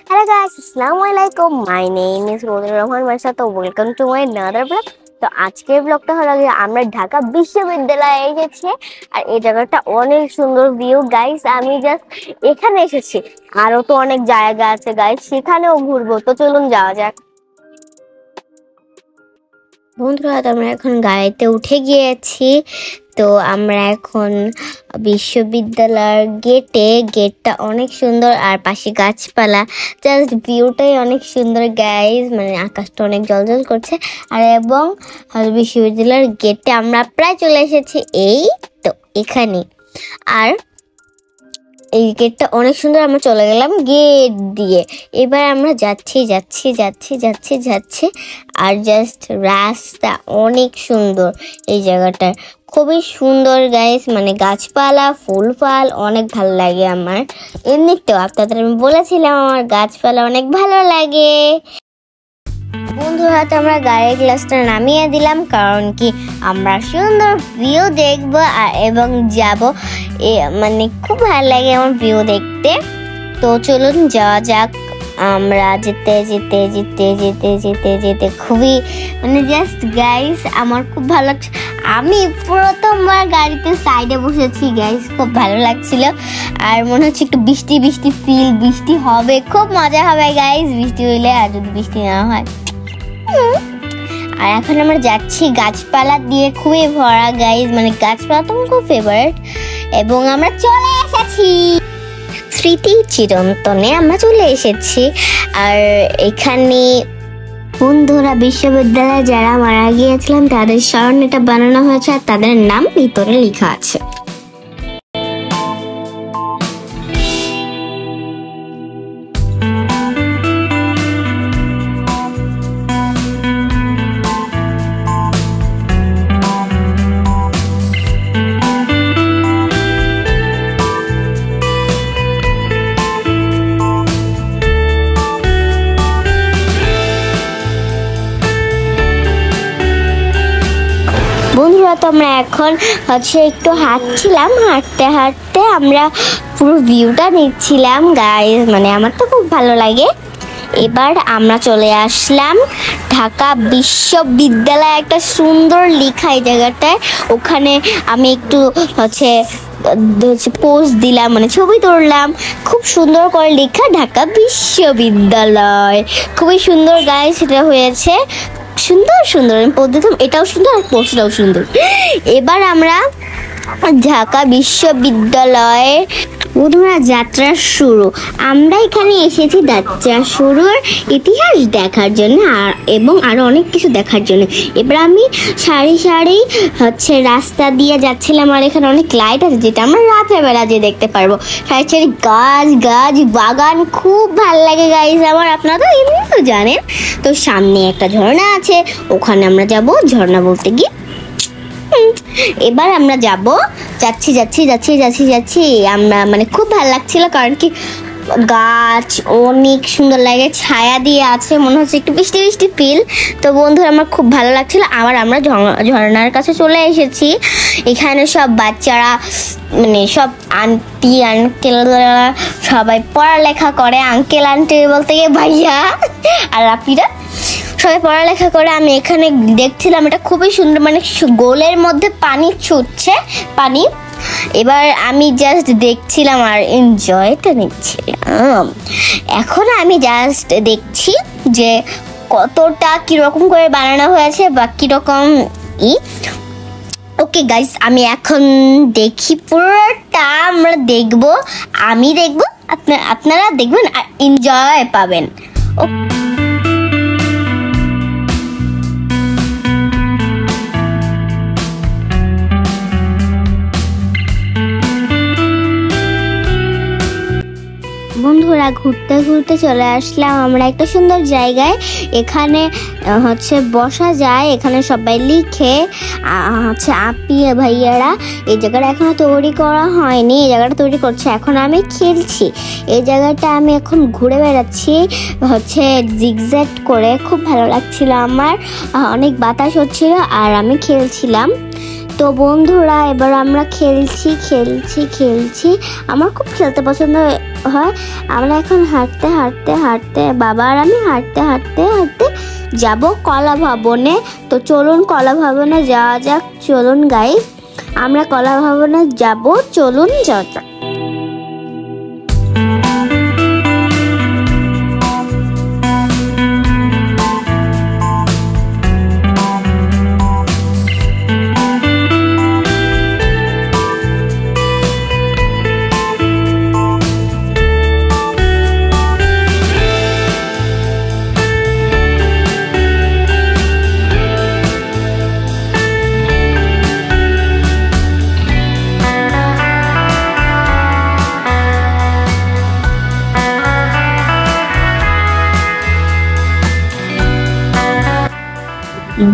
Hello guys, Assalamualaikum. My name is Rodri Rahman Marsha. So welcome to my another vlog. তো আজকের ব্লগটা হলো আমরা ঢাকা বিশ্ববিদ্যালয়ে এসেছি আর এই জায়গাটা অনেক সুন্দর ভিউ গাইস। আমি জাস্ট এখানে এসেছি, আরো তো অনেক জায়গা আছে গাইস, সেখানেও ঘুরবো। তো চলুন যাওয়া যাক। বন্ধুরা, আমরা এখন গাড়িতে উঠে গিয়েছি। তো আমরা এখন বিশ্ববিদ্যালয়ের গেটটা অনেক সুন্দর আর পাশে গাছপালা, জাস্ট ভিউটাই অনেক সুন্দর গাইজ। মানে আকাশটা অনেক জলজল করছে আর এবং বিশ্ববিদ্যালয়ের গেটে আমরা প্রায় চলে এসেছি। এই তো এখানে, আর এই গেটটা অনেক সুন্দর। আমরা চলে গেলাম গেট দিয়ে। এবার আমরা যাচ্ছি আর জাস্ট রাস্তা অনেক সুন্দর। এই জায়গাটা খুবই সুন্দর গাইস, মানে গাছপালা ফুল ফল অনেক ভালো লাগে আমার। এমনিতেও আপনাদের আমি বলেছিলাম আমার গাছপালা অনেক ভালো লাগে। বন্ধুরা, তো আমরা গাড়ির গ্লাসটা নামিয়ে দিলাম, কারণ কি আমরা সুন্দর ভিউ দেখবো আর এবং যাব। মানে খুব ভালো লাগে আমার ভিউ দেখতে। তো চলুন যাওয়া যাক। আমরা যেতে খুবই মানে জাস্ট গাইস আমার খুব ভালো লাগছে। আমি প্রথমবার গাড়িতে সাইডে বসেছি গাইস, খুব ভালো লাগছিল। আর মনে হচ্ছে একটু বৃষ্টি ফিল, বৃষ্টি হবে, খুব মজা হবে গাইস বৃষ্টি হইলে। আর যদি বৃষ্টি না হয়। আর এখন আমরা যাচ্ছি গাছপালা দিয়ে খুবই ভরা গাইস, মানে গাছপালা তো আমার খুব ফেভারিট। এবং আমরা চলে এসেছি স্মৃতি চিরন্তনে, আমরা চলে এসেছি। আর এখানে বন্ধুরা বিশ্ববিদ্যালয়ে যারা মারা গিয়েছিলেন তাদের স্মরণে এটা বানানো হয়েছে আর তাদের নাম ভিতরে লেখা আছে। বন্ধুরা, তো আমরা এখন একটু হাঁটছিলাম, হাঁটতে আমরা পুরো ভিউটা নিচ্ছিলাম গাইস, মানে আমার তো খুব ভালো লাগে। এবার আমরা চলে আসলাম ঢাকা বিশ্ববিদ্যালয়, একটা সুন্দর লেখা এই জায়গাটায়। ওখানে আমি একটু পোজ দিলাম, মানে ছবি তুললাম। খুব সুন্দর করে লেখা ঢাকা বিশ্ববিদ্যালয়, খুবই সুন্দর গাইস সেটা হয়েছে। সুন্দর আমি পদ্ধতি, এটাও সুন্দর আর পোস্টটাও সুন্দর। এবার আমরা ঢাকা বিশ্ববিদ্যালয়ের বন্ধুরা যাত্রা শুরু। আমরা এখানে এসেছি যাত্রা শুরুর ইতিহাস দেখার জন্য এবং আরো অনেক কিছু দেখার জন্য। এবার আমি সারি রাস্তা দিয়ে যাচ্ছিলাম আর এখানে অনেক লাইট আছে যেটা আমরা রাতের বেলা যে দেখতে পারবো। সারি গাছ বাগান খুব ভালো লাগে গাইজ আমার, আপনারা তো এমনিও জানেন। তো সামনে একটা ঝর্ণা আছে, ওখানে আমরা যাব ঝর্ণা বলতে গিয়ে। এবার আমরা যাচ্ছি আমরা, মানে খুব ভালো লাগছিল, কারণ কি গাছ অনেক সুন্দর লাগে, ছায়া দিয়ে আছে, মনে হচ্ছে একটু বৃষ্টি ফিল। তো বন্ধুরা আমার খুব ভালো লাগছিল। আমরা ঝর্ণার কাছে চলে এসেছি। এখানে সব বাচ্চারা, মানে সব আন্টি আঙ্কেলরা সবাই পড়ালেখা করে। আঙ্কেল আন্টি বলতে গিয়ে ভাইয়া আর আপিরা সবাই পড়ালেখা করে। আমি এখানে দেখছিলাম, এটা খুবই সুন্দর, মানে গোলের মধ্যে পানি ছুটছে পানি। এবার আমি জাস্ট দেখছিলাম আর এনজয়টা নিচ্ছিলাম। এখন আমি জাস্ট দেখছি যে কতটা কিরকম করে বানানো হয়েছে বা কিরকম ওকে গাইস, আমি এখন দেখি, পুরোটা আমরা দেখবো, আমি দেখবো, আপনারা দেখবেন আর এনজয় পাবেন। বন্ধুরা ঘুরতে চলে আসলাম আমরা একটা সুন্দর জায়গায়। এখানে বসা যায়, এখানে সবাই লিখে আপি ভাইয়ারা। এই জায়গাটা এখনো তৈরি করা হয়নি, এই জায়গাটা তৈরি করছে। এখন আমি খেলছি এই জায়গাটা, আমি এখন ঘুরে বেড়াচ্ছি জিগজ্যাগ করে, খুব ভালো লাগছিল আমার, অনেক বাতাস হচ্ছিল আর আমি খেলছিলাম। তো বন্ধুরা এবার আমরা খেলছি। আমার খুব খেলতে পছন্দ হয়। আমরা এখন হাঁটতে বাবা আর আমি হাঁটতে যাব কলা ভবনে। তো চলুন কলা ভবনে যাওয়া যাক। চলুন গাইস, আমরা কলা ভবনে যাব। চলুন যাওয়া যাক।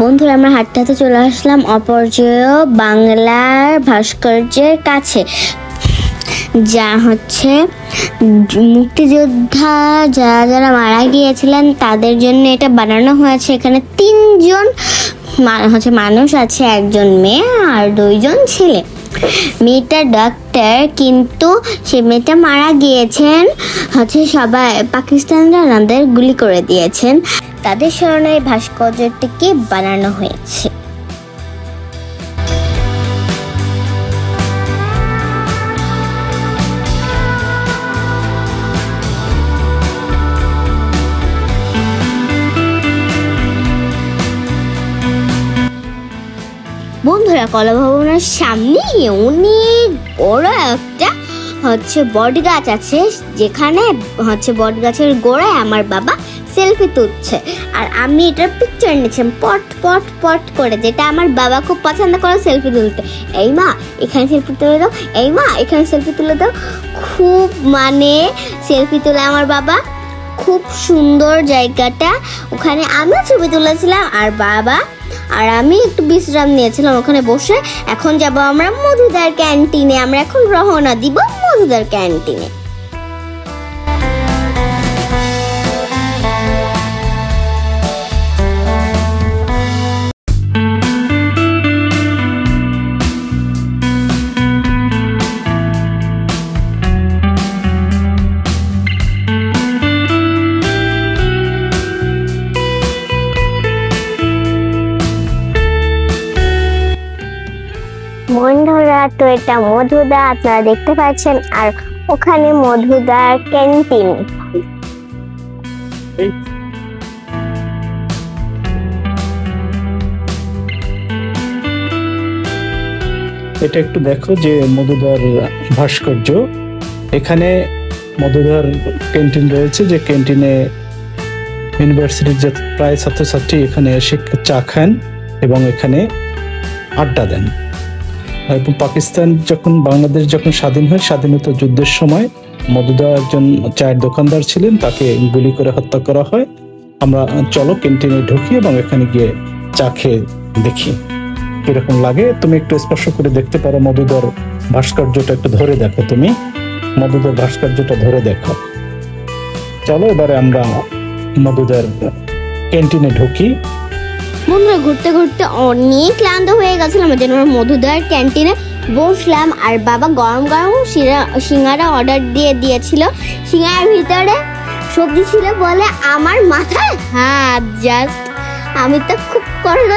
বন্ধুরা আমরা হাঁটতে চলে আসলাম অপর্জয় বাংলার ভাস্কর্যের কাছে, যা হচ্ছে মুক্তিযোদ্ধা যারা মারা গিয়েছিলেন তাদের জন্য এটা বানানো হয়েছে। এখানে 3 জন মানুষ আছে, 1 জন মেয়ে আর 2 জন ছেলে। মেয়েটা ডাক্তার, কিন্তু সে মেয়েটা মারা গিয়েছেন সবাই পাকিস্তানিরা আমাদের গুলি করে দিয়েছেন। তাদের স্মরণে এই ভাস্কর্যটিকে বানানো হয়েছে। বন্ধুরা কলা ভবনের সামনে অনেক বড় একটা বট গাছ আছে, যেখানে বট গাছের গোড়ায় আমার বাবা সেলফি তুলছে আর আমি এটার পিকচার নিচ্ছিলাম পট করে, যেটা আমার বাবা খুব পছন্দ করে সেলফি তুলতে। এই মা এখানে সেলফি তুলে দাও, এই মা এখানে সেলফি তুলে দাও। খুব সেলফি তোলে আমার বাবা। খুব সুন্দর জায়গাটা, ওখানে আমিও ছবি তুলেছিলাম আর বাবা আর আমি একটু বিশ্রাম নিয়েছিলাম ওখানে বসে। এখন যাব আমরা মধুদার ক্যান্টিনে। আমরা এখন রওনা দিব মধুদার ক্যান্টিনে। বন্ধুরা তো এটা মধুদা আপনারা দেখতে পাচ্ছেন, আর ওখানে মধুদার ক্যান্টিন। এটা একটু দেখো যে মধুদার ভাস্কর্য। এখানে মধুদার ক্যান্টিন রয়েছে, যে ক্যান্টিনে ইউনিভার্সিটির যে প্রায় ছাত্রছাত্রী এখানে এসে চা খান এবং এখানে আড্ডা দেন। এবং পাকিস্তান বাংলাদেশ যখন স্বাধীন হয়, স্বাধীনতা যুদ্ধের সময় মধুদা একজন চায়ের দোকানদার ছিলেন, তাকে গুলি করে হত্যা করা হয়। আমরা চলো ক্যান্টিনে ঢুকি এবং এখানে গিয়ে চা খেয়ে দেখি কিরকম লাগে। তুমি একটু স্পর্শ করে দেখতে পারো মধুদার ভাস্কর্যটা, একটু ধরে দেখো। তুমি মধুদার ভাস্কর্যটা ধরে দেখো। চলো এবারে আমরা মধুদার ক্যান্টিনে ঢুকি। বন্ধুরা ঘুরতে অনেক ক্লান্ত হয়ে গেছিলাম, যেন আমরা মধুদার ক্যান্টিনে বসলাম। আর বাবা গরম সিঙ্গারা অর্ডার দিয়েছিল। সিঙ্গারার ভিতরে সবজি ছিল বলে আমার মাথায় হাত। জাস্ট আমি তো খুব কষ্ট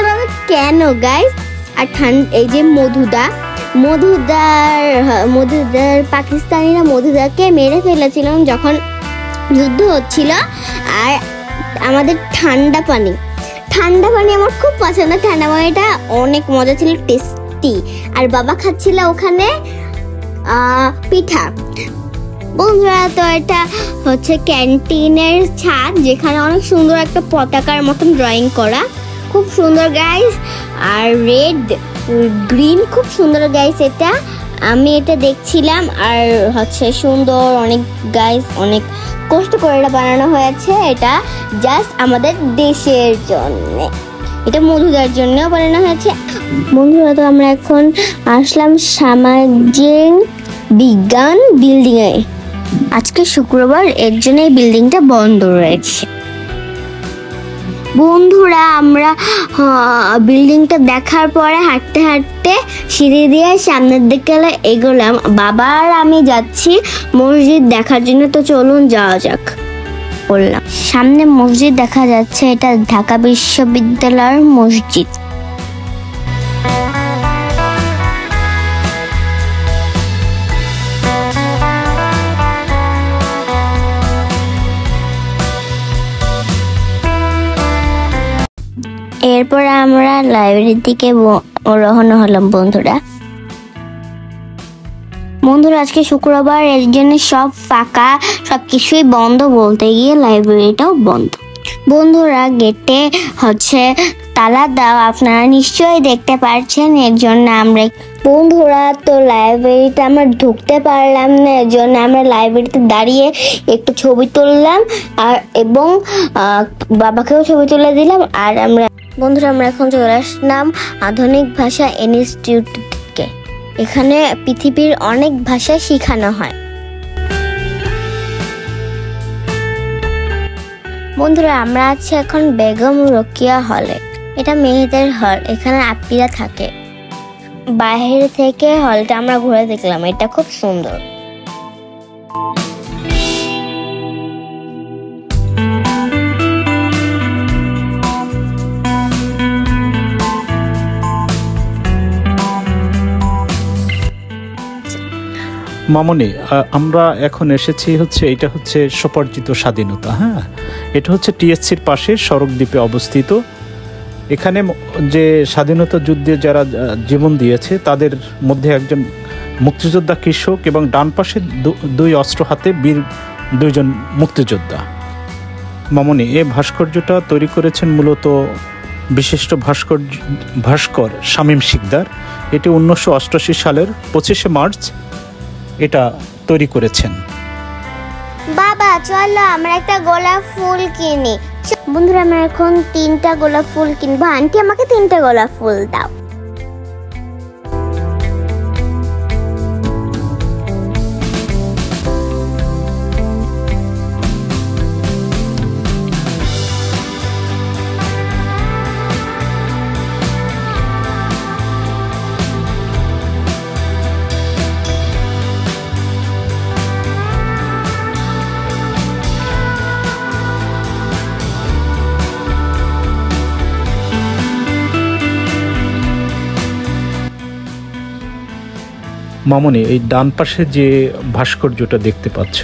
কেন গাইস। আর এই যে মধুদার পাকিস্তানিরা মধুদাকে মেরে ফেলেছিলাম যখন যুদ্ধ হচ্ছিল। আর আমাদের ঠান্ডা পানি আমার খুব পছন্দ। ঠান্ডা পানিটা অনেক মজা ছিল, টেস্টি। আর বাবা খাচ্ছিল ওখানে পিঠা। বন্ধুরা তো এটা ক্যান্টিনের ছাদ, যেখানে অনেক সুন্দর একটা পতাকার মতন ড্রয়িং করা, খুব সুন্দর গাইস। আর রেড গ্রিন খুব সুন্দর গাইস। এটা আমি এটা দেখছিলাম। আর সুন্দর অনেক গাইস, অনেক কষ্ট করে এটা বানানো হয়েছে। এটা জাস্ট আমাদের দেশের জন্য, এটা মধুদার জন্য বানানো হয়েছে। বন্ধুরা তো আমরা এখন আসলাম সামাজিক বিজ্ঞান বিল্ডিং এ। আজকে শুক্রবার, এর জন্য এই বিল্ডিংটা বন্ধ রয়েছে। বন্ধুরা আমরা বিল্ডিংটা দেখার পরে হাঁটতে হাঁটতে সিঁড়ি দিয়ে সামনের দিকে এগোলাম। বাবা আর আমি যাচ্ছি মসজিদ দেখার জন্য, তো চলুন যাওয়া যাক। বললাম সামনে মসজিদ দেখা যাচ্ছে, এটা ঢাকা বিশ্ববিদ্যালয়ের মসজিদ। এরপর আমরা লাইব্রেরির দিকে রওনা হলাম। বন্ধুরা আজকে শুক্রবার, এর জন্য সব ফাঁকা, সবকিছুই বন্ধ, বলতে গিয়ে লাইব্রেরিটাও বন্ধ। বন্ধুরা গেটে তালা দাও, আপনারা নিশ্চয়ই দেখতে পাচ্ছেন। এর জন্য আমরা বন্ধুরা তো লাইব্রেরিতে আমরা ঢুকতে পারলাম না, এর জন্য আমরা লাইব্রেরিতে দাঁড়িয়ে একটু ছবি তুললাম এবং বাবাকেও ছবি তুলে দিলাম। আর বন্ধুরা আমরা এখন চলে আসলাম আধুনিক ভাষা ইনস্টিটিউটকে। এখানে পৃথিবীর অনেক ভাষা শেখানো হয়। বন্ধুরা আমরা আছি এখন বেগম রোকেয়া হলে। এটা মেয়েদের হল, এখানে আপ্পিরা থাকে। বাইরে থেকে হলটা আমরা ঘুরে দেখলাম, এটা খুব সুন্দর। মামনি, আমরা এখন এসেছি এটা হচ্ছে স্বপর্জিত স্বাধীনতা। হ্যাঁ, এটা হচ্ছে টিএসসির পাশে সড়ক দ্বীপে অবস্থিত। এখানে যে স্বাধীনতা যুদ্ধে যারা জীবন দিয়েছে তাদের মধ্যে একজন মুক্তিযোদ্ধা কৃষক এবং ডান পাশে দুই অস্ত্র হাতে বীর দুইজন মুক্তিযোদ্ধা। মামনি, এই ভাস্কর্যটা তৈরি করেছেন মূলত বিশিষ্ট ভাস্কর শামীম শিকদার। এটি 1988 সালের 25শে মার্চ এটা তৈরি করেছেন। বাবা চলো আমরা একটা গোলাপ ফুল কিনি। বন্ধুরা আমরা এখন 3টা গোলাপ ফুল কিনবো। আন্টি আমাকে 3টা গোলাপ ফুল দাও। মামনি, এই ডান পাশে যে ভাস্কর্যটা দেখতে পাচ্ছ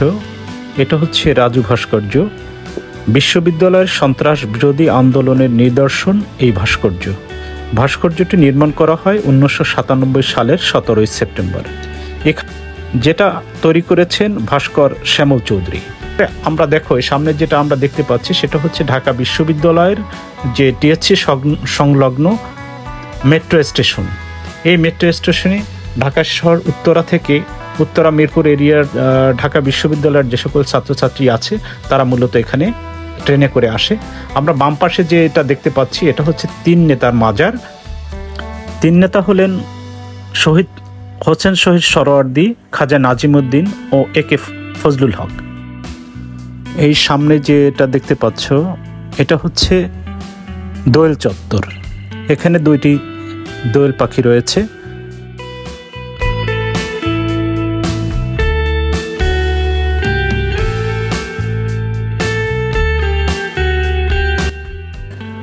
এটা হচ্ছে রাজু ভাস্কর্য। বিশ্ববিদ্যালয়ের সন্ত্রাস বিরোধী আন্দোলনের নিদর্শন এই ভাস্কর্যটি নির্মাণ করা হয় 1997 সালের 17 সেপ্টেম্বর, যেটা তৈরি করেছেন ভাস্কর শ্যামল চৌধুরী। আমরা দেখো সামনে যেটা আমরা দেখতে পাচ্ছি সেটা হচ্ছে ঢাকা বিশ্ববিদ্যালয়ের যে টিএসসি সংলগ্ন মেট্রো স্টেশন। এই মেট্রো স্টেশনে ঢাকা শহর উত্তরা মিরপুর এরিয়ার ঢাকা বিশ্ববিদ্যালয়ের যে সকল ছাত্রছাত্রী আছে তারা মূলত এখানে ট্রেনে করে আসে। আমরা বাম পাশে যে এটা দেখতে পাচ্ছি এটা হচ্ছে 3 নেতার মাজার। 3 নেতা হলেন শহীদ সরোয়ার্দী, খাজা নাজিমুদ্দিন ও একে ফজলুল হক। এই সামনে যে এটা দেখতে পাচ্ছ এটা হচ্ছে দোয়েল চত্বর। এখানে 2টি দোয়েল পাখি রয়েছে।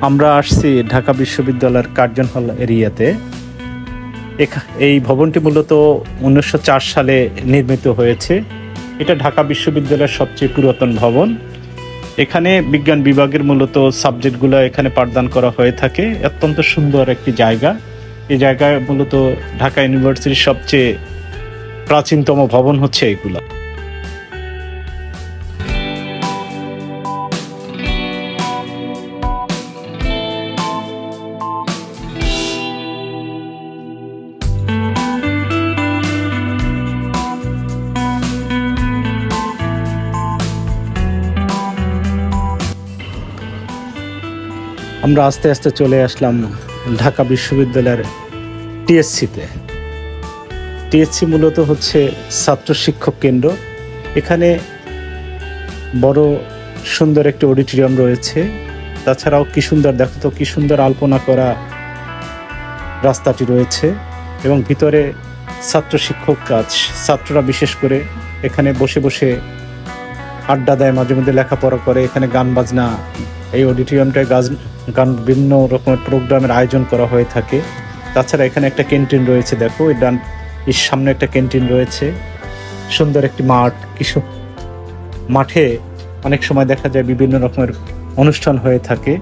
আমরা আসছি ঢাকা বিশ্ববিদ্যালয়ের কার্জন হল এরিয়াতে। এই ভবনটি মূলত 1904 সালে নির্মিত হয়েছে। এটা ঢাকা বিশ্ববিদ্যালয়ের সবচেয়ে পুরাতন ভবন। এখানে বিজ্ঞান বিভাগের মূলত সাবজেক্টগুলো এখানে পাঠদান করা হয়ে থাকে। অত্যন্ত সুন্দর একটি জায়গা। এই জায়গায় মূলত ঢাকা ইউনিভার্সিটির সবচেয়ে প্রাচীনতম ভবন হচ্ছে এইগুলো। আমরা আস্তে আস্তে চলে আসলাম ঢাকা বিশ্ববিদ্যালয়ের টিএসসিতে। টিএসসি মূলত হচ্ছে ছাত্র শিক্ষক কেন্দ্র। এখানে বড় সুন্দর একটি অডিটোরিয়াম রয়েছে। তাছাড়াও কি সুন্দর, দেখো তো কি সুন্দর আলপনা করা রাস্তাটি রয়েছে। এবং ভিতরে ছাত্র শিক্ষক কাজ, ছাত্ররা বিশেষ করে এখানে বসে বসে আড্ডা দেয়, মাঝে মধ্যে লেখাপড়া করে, এখানে গান বাজনা, এই অডিটোরিয়ামটায় গান বিভিন্ন রকমের প্রোগ্রামের আয়োজন করা হয়ে থাকে। তাছাড়া এখানে একটা ক্যান্টিন রয়েছে, দেখো এর সামনে একটা ক্যান্টিন রয়েছে, সুন্দর একটি মাঠ। মাঠে অনেক সময় দেখা যায় বিভিন্ন রকমের অনুষ্ঠান হয়ে থাকে।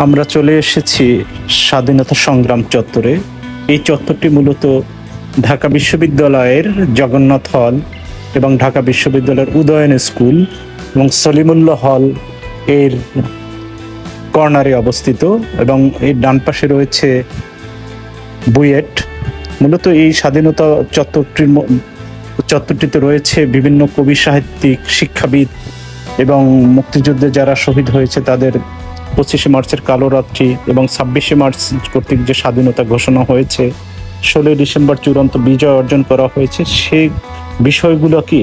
আমরা চলে এসেছি স্বাধীনতা সংগ্রাম চত্বরে। এই চত্বরটি মূলত ঢাকা বিশ্ববিদ্যালয়ের জগন্নাথ হল এবং ঢাকা বিশ্ববিদ্যালয়ের উদয়ন স্কুল এবং সলিমুল্লাহ হল এর কর্নারে অবস্থিত, এবং এর ডান পাশে রয়েছে বুয়েট। মূলত এই স্বাধীনতা চত্বরটিতে রয়েছে বিভিন্ন কবি, সাহিত্যিক, শিক্ষাবিদ এবং মুক্তিযুদ্ধে যারা শহীদ হয়েছে তাদের 25শে মার্চের কালো রাত্রি এবং 26শে মার্চ কর্তৃক যে স্বাধীনতা ঘোষণা হয়েছে, 16ই ডিসেম্বর চূড়ান্ত বিজয় অর্জন করা হয়েছে, সেই বিষয়গুলোকে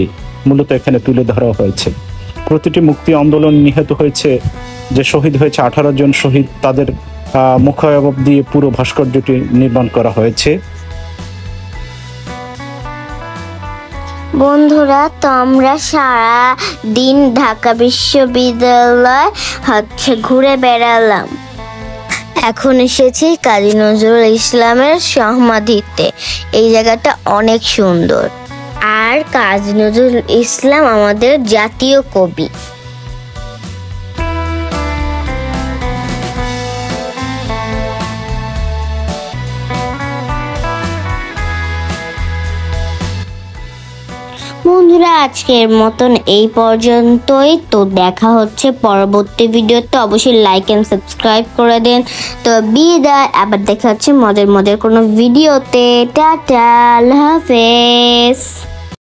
মূলত এখানে তুলে ধরা হয়েছে। প্রতিটি মুক্তি আন্দোলন নিহত হয়েছে, যে শহীদ হয়েছে 18 জন শহীদ, তাদের মুখাবয়ব দিয়ে পুরো ভাস্কর্যটি নির্মাণ করা হয়েছে। বন্ধুরা, তো আমরা সারা দিন ঢাকা বিশ্ববিদ্যালয় ঘুরে বেড়ালাম। এখন এসেছি কাজী নজরুল ইসলামের সমাধিতে। এই জায়গাটা অনেক সুন্দর, আর কাজী নজরুল ইসলাম আমাদের জাতীয় কবি। বন্ধুরা, আজকের মতন এই পর্যন্তই। তো দেখা হচ্ছে পরবর্তী ভিডিওতে। অবশ্যই লাইক এন্ড সাবস্ক্রাইব করে দেন। তো বিদায়, আবার দেখা হচ্ছে মজার কোনো ভিডিওতে। টাটা, আল্লাহ হাফেজ।